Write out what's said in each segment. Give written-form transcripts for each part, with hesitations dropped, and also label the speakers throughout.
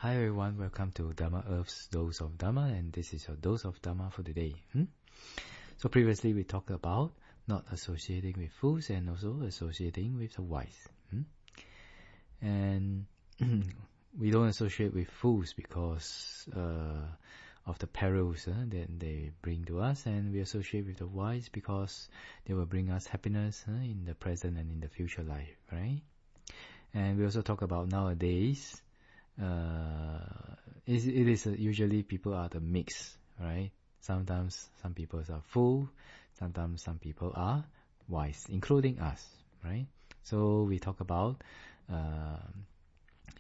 Speaker 1: Hi everyone, welcome to Dharma Earth's Dose of Dharma, and this is your dose of Dharma for today. So previously we talked about not associating with fools and also associating with the wise. And we don't associate with fools because of the perils that they bring to us, and we associate with the wise because they will bring us happiness in the present and in the future life, right? And we also talk about nowadays, it is usually people are the mix, right? Sometimes some people are fool, sometimes some people are wise, including us, right? So we talk about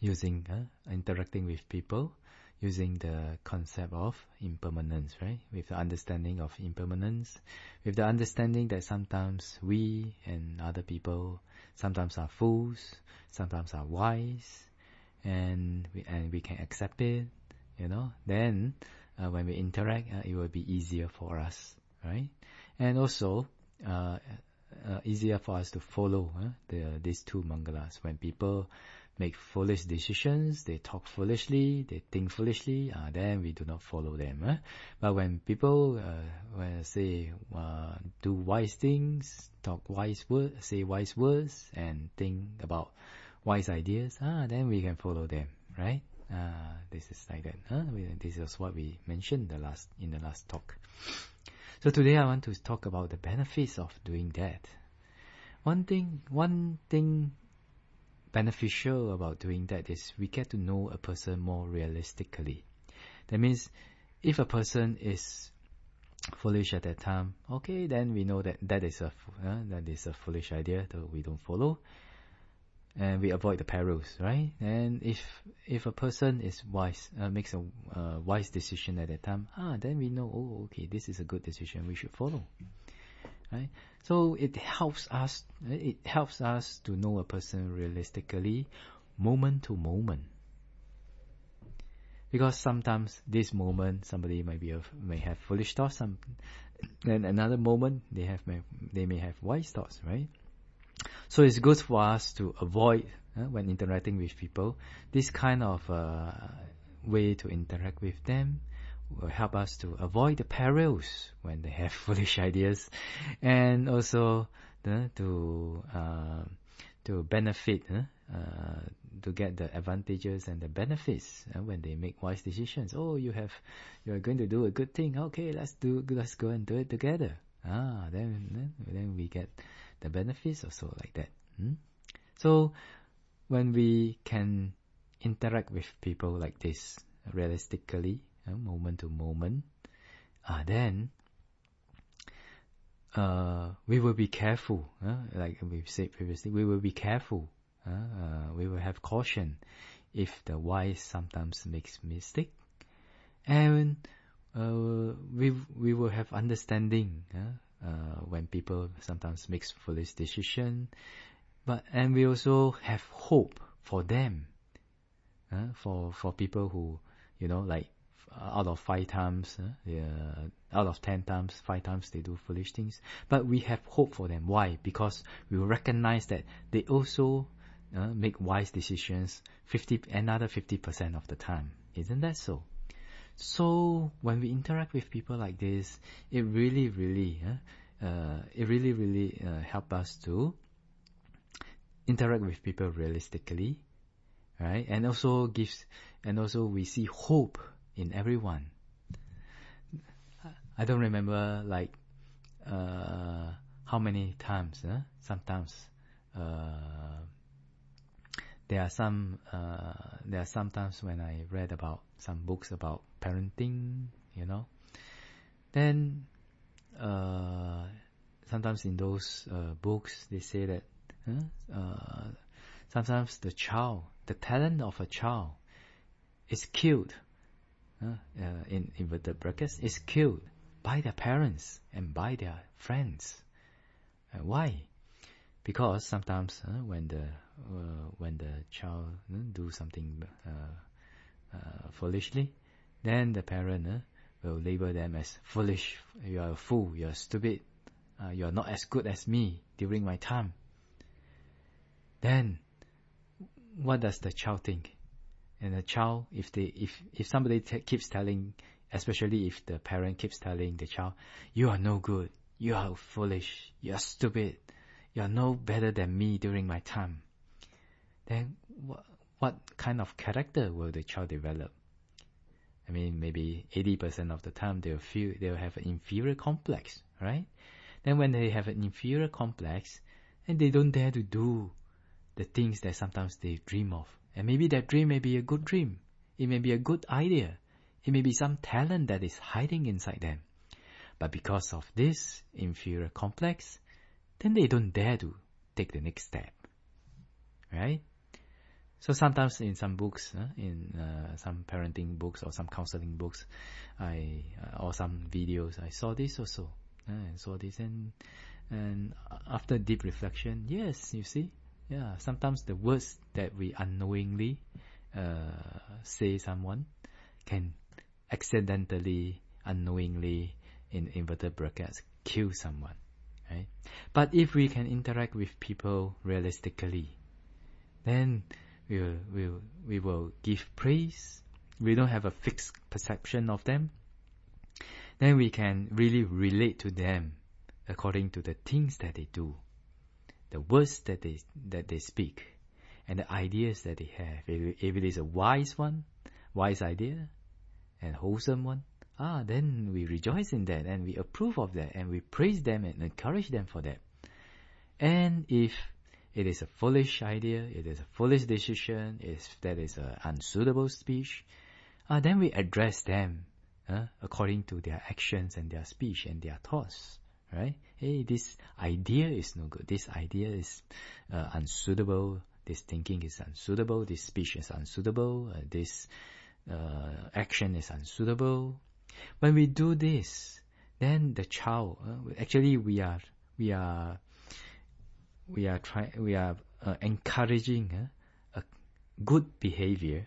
Speaker 1: interacting with people using the concept of impermanence, right? With the understanding of impermanence, with the understanding that sometimes we and other people sometimes are fools, sometimes are wise, and we can accept it, then when we interact, it will be easier for us, right? And also easier for us to follow these two mangalas. When people make foolish decisions, they talk foolishly, they think foolishly, then we do not follow them. But when people do wise things, talk wise words, say wise words, and think about wise ideas, then we can follow them, right? This is like that. This is what we mentioned in the last talk. So today I want to talk about the benefits of doing that. One thing beneficial about doing that is we get to know a person more realistically. That means if a person is foolish at that time, okay, then we know that is a foolish idea that we don't follow, and we avoid the perils, right? And if a person is wise, makes a wise decision at that time, then we know, okay, this is a good decision, we should follow, right? So it helps us to know a person realistically, moment to moment. Because sometimes this moment somebody may have foolish thoughts, then another moment they may have wise thoughts, right? So it's good for us to avoid, when interacting with people, this kind of way to interact with them will help us to avoid the perils when they have foolish ideas, and also to benefit, to get the advantages and the benefits when they make wise decisions. You are going to do a good thing. Okay, let's go and do it together. Then we get the benefits also like that. So when we can interact with people like this realistically, moment to moment, then we will be careful. Like we've said previously, we will be careful. We will have caution if the wise sometimes makes mistake, and we will have understanding when people sometimes makes foolish decision, and we also have hope for them, for people who, like out of 5 times, out of 10 times, 5 times they do foolish things, but we have hope for them. Why? Because we recognize that they also make wise decisions another 50% of the time. Isn't that so? So when we interact with people like this, it really help us to interact with people realistically, right? And also we see hope in everyone. I don't remember how many times. Sometimes there are some times when I read about some books about parenting, then sometimes in those books they say that sometimes the talent of a child is killed, in inverted brackets, is killed by their parents and by their friends. Why? Because sometimes when the child do something foolishly, then the parent will label them as foolish. You are a fool, you are stupid, you are not as good as me during my time. Then what does the child think? And a child, if somebody keeps telling, especially if the parent keeps telling the child, you are no good, you are foolish, you are stupid, you are no better than me during my time, then what kind of character will the child develop? I mean, maybe 80% of the time they'll have an inferior complex, right? Then when they have an inferior complex, and they don't dare to do the things that sometimes they dream of. And maybe that dream may be a good dream. It may be a good idea. It may be some talent that is hiding inside them. But because of this inferior complex, then they don't dare to take the next step. Right? So sometimes in some books, in some parenting books or some counseling books, or some videos, I saw this also. I saw this, and after deep reflection, yes, you see, yeah, sometimes the words that we unknowingly say someone can accidentally, unknowingly, in inverted brackets, kill someone, right? But if we can interact with people realistically, then we will give praise. We don't have a fixed perception of them. Then we can really relate to them according to the things that they do, the words that they speak, and the ideas that they have. If it is a wise idea, and wholesome one, then we rejoice in that, and we approve of that, and we praise them and encourage them for that. And if it is a foolish idea, it is a foolish decision, if that is an unsuitable speech, then we address them according to their actions and their speech and their thoughts, right? Hey, this idea is no good. This idea is unsuitable. This thinking is unsuitable. This speech is unsuitable. This action is unsuitable. When we do this, then the child, actually we are encouraging a good behavior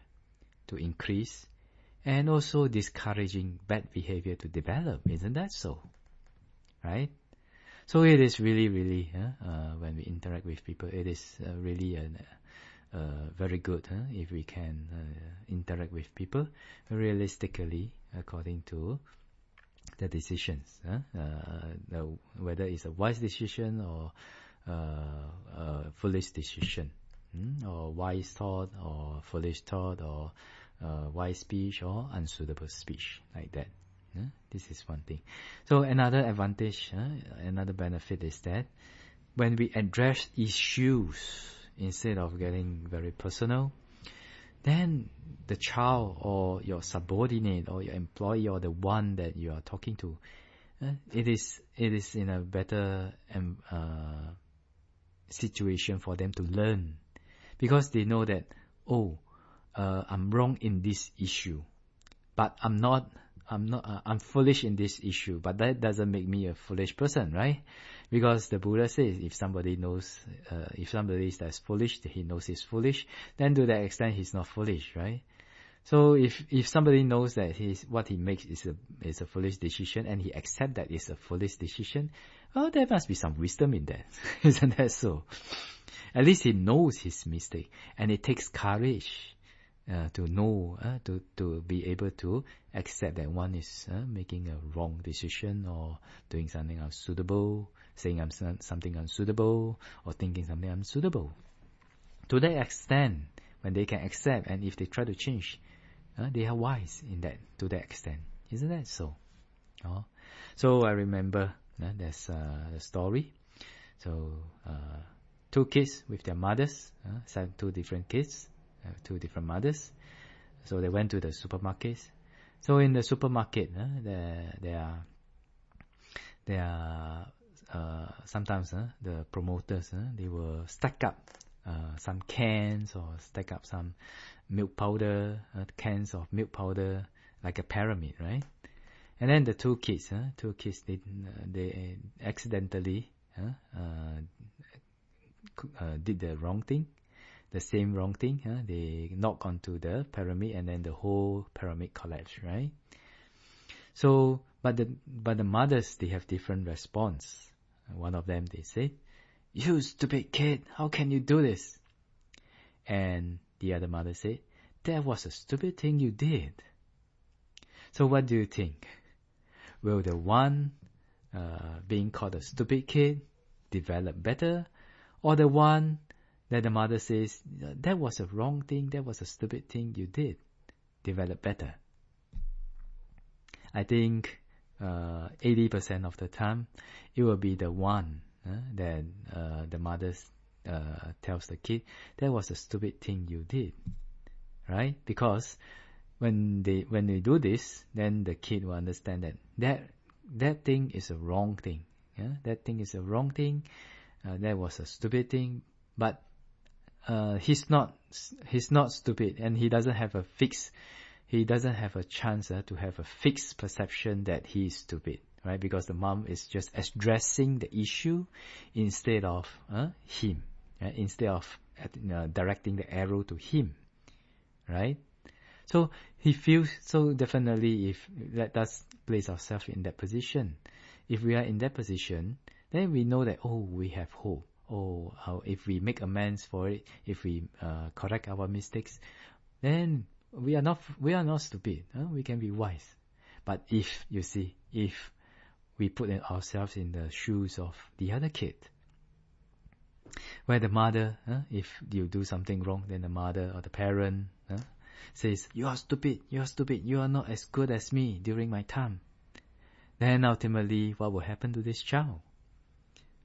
Speaker 1: to increase, and also discouraging bad behavior to develop. Isn't that so? Right? So it is really, when we interact with people, it is really very good if we can interact with people realistically according to the decisions, whether it's a wise decision or a foolish decision, or wise thought or foolish thought, or wise speech or unsuitable speech, like that. This is one thing. So another advantage, another benefit is that when we address issues instead of getting very personal, then the child or your subordinate or your employee or the one that you are talking to, it is in a better situation for them to learn, because they know that, I'm wrong in this issue, but I'm foolish in this issue, but that doesn't make me a foolish person, right? Because the Buddha says, if somebody is that's foolish, he knows he's foolish, then to that extent he's not foolish, right? So if somebody knows that what he makes is a foolish decision, and he accepts that it's a foolish decision, there must be some wisdom in that. Isn't that so? At least he knows his mistake, and it takes courage to know, to be able to accept that one is making a wrong decision, or doing something unsuitable, saying something unsuitable, or thinking something unsuitable. To that extent, when they can accept, and if they try to change, they are wise in that, to that extent. Isn't that so? So I remember there's a story. So two kids with their mothers, two different kids, two different mothers. So they went to the supermarket. So in the supermarket, there are sometimes the promoters, they will stack up some cans, or stack up some milk powder, cans of milk powder, like a pyramid, right? And then the two kids, they accidentally did the wrong thing. The same wrong thing, they knock onto the pyramid, and then the whole pyramid collapsed, right? So, but the mothers, they have different response. One of them, they say, "You stupid kid, how can you do this?" And the other mother said, that was a stupid thing you did. So what do you think? Will the one being called a stupid kid develop better, or the one that the mother says, that was a wrong thing, that was a stupid thing you did, develop better? I think 80% of the time, it will be the one that the mother tells the kid, that was a stupid thing you did, right? Because when they do this, then the kid will understand that thing is a wrong thing. Yeah? That thing is a wrong thing. That was a stupid thing. But he's not stupid, and he doesn't have a chance to have a fixed perception that he is stupid, right? Because the mom is just addressing the issue instead of him, instead of directing the arrow to him, right? So he feels, so definitely, if let us place ourselves in that position, if we are in that position, then we know that, we have hope. If we make amends for it, if we correct our mistakes, then we are not stupid. We can be wise. But if we put ourselves in the shoes of the other kid, where the mother, if you do something wrong, then the mother or the parent says, you are stupid, you are not as good as me during my time. Then ultimately, what will happen to this child?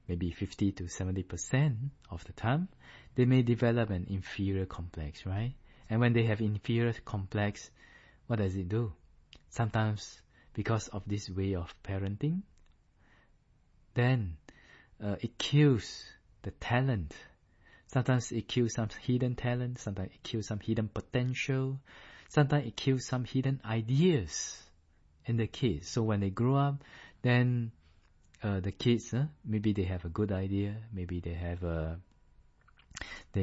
Speaker 1: Maybe 50 to 70% of the time, they may develop an inferior complex, right? And when they have inferior complex, what does it do? Sometimes, because of this way of parenting, then it kills the talent. Sometimes it kills some hidden talent, sometimes it kills some hidden potential, sometimes it kills some hidden ideas in the kids. So when they grow up, then the kids, maybe they have a good idea, maybe they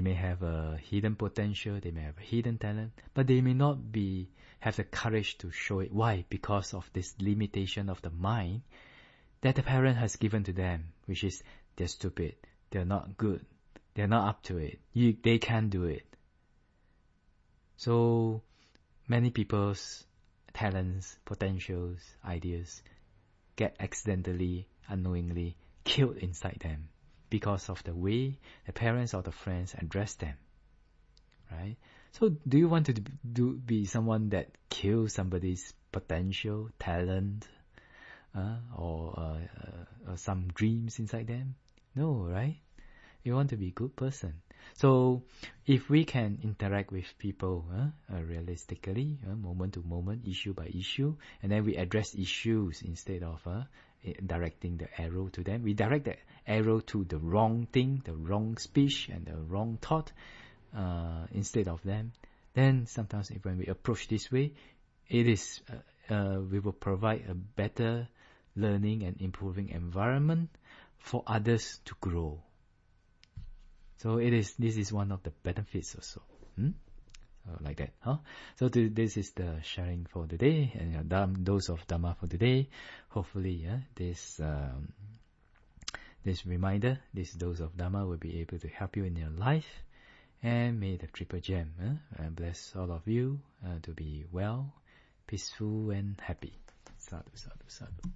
Speaker 1: may have a hidden potential, they may have a hidden talent, but they may not have the courage to show it. Why? Because of this limitation of the mind that the parent has given to them, which is they're stupid, they're not good, they're not up to it, they can't do it. So many people's talents, potentials, ideas get accidentally, unknowingly killed inside them because of the way the parents or the friends address them, right? So do you want to be someone that kills somebody's potential, talent, or some dreams inside them? No, right? You want to be a good person. So if we can interact with people realistically, moment to moment, issue by issue, and then we address issues instead of directing the arrow to them. We direct the arrow to the wrong thing, the wrong speech, and the wrong thought instead of them. Then sometimes when we approach this way, it is we will provide a better learning and improving environment for others to grow. So this is one of the benefits also. Like that, huh? So this is the sharing for today, and dose of Dhamma for today. Hopefully, this reminder, this dose of Dhamma will be able to help you in your life. And may the Triple Gem bless all of you to be well, peaceful, and happy. Sadhu, sadhu, sadhu.